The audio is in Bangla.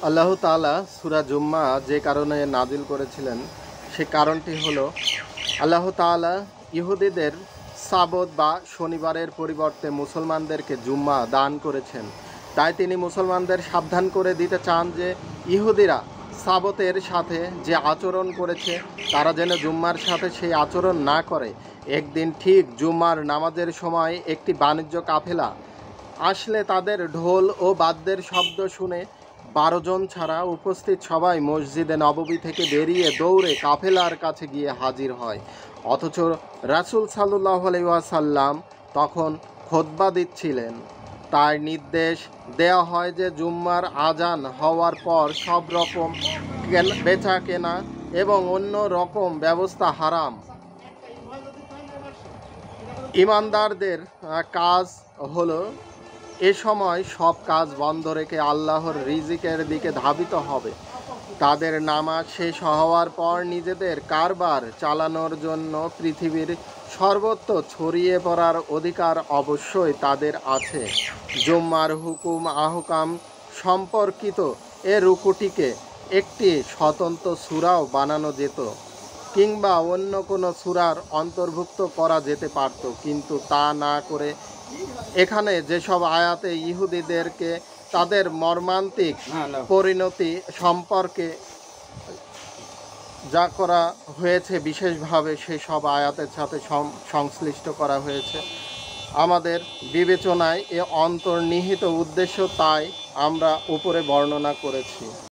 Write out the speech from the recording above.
আল্লাহ তাআলা সূরা জুম্মা যে কারণে নাজিল করেছিলেন সে কারণটি হলো আল্লাহ তাআলা ইহুদিদের সাবত বা শনিবারের পরিবর্তে মুসলমানদেরকে জুম্মা দান করেছেন। তাই তিনি মুসলমানদের সাবধান করে দিতে চান যে ইহুদিরা সাবতের সাথে যে আচরণ করেছে তারা যেন জুম্মার সাথে সেই আচরণ না করে। একদিন ঠিক জুম্মার নামাজের সময় একটি বাণিজ্য কাফেলা আসলে তাদের ঢোল ও বাদ্যের শব্দ শুনে ১২ জন ছাড়া উপস্থিত সবাই মসজিদে নববী থেকে বেরিয়ে দৌড়ে কাফেলার কাছে গিয়ে হাজির হয়। অথচ রাসূল সাল্লাল্লাহু আলাইহি ওয়াসাল্লাম তখন খুতবা দিচ্ছিলেন। তার নির্দেশ দেওয়া হয় যে জুম্মার আজান হওয়ার পর সব রকম বেচা কেনা এবং অন্য রকম ব্যবস্থা হারাম। ইমানদারদের কাজ হলো এ সময় সব কাজ বন্ধ রেখে আল্লাহর রিজিকের দিকে ধাবিত হবে। তাদের নামাজ শেষ হওয়ার পর নিজেদের কারবার চালানোর জন্য পৃথিবীর সর্বত্র ছড়িয়ে পড়ার অধিকার অবশ্যই তাদের আছে। জুম্মার হুকুম আহকাম সম্পর্কিত এ রুকুটিকে একটি স্বতন্ত্র সূরাও বানানো যেত, কিংবা অন্য কোনো সূরার অন্তর্ভুক্ত করা যেতে পারত, কিন্তু তা না করে এখানে যেসব আয়াতে ইহুদিদেরকে তাদের মর্মান্তিক পরিণতি সম্পর্কে যা করা হয়েছে বিশেষভাবে সেসব আয়াতের সাথে সংশ্লিষ্ট করা হয়েছে। আমাদের বিবেচনায় এ অন্তর্নিহিত উদ্দেশ্য তাই আমরা উপরে বর্ণনা করেছি।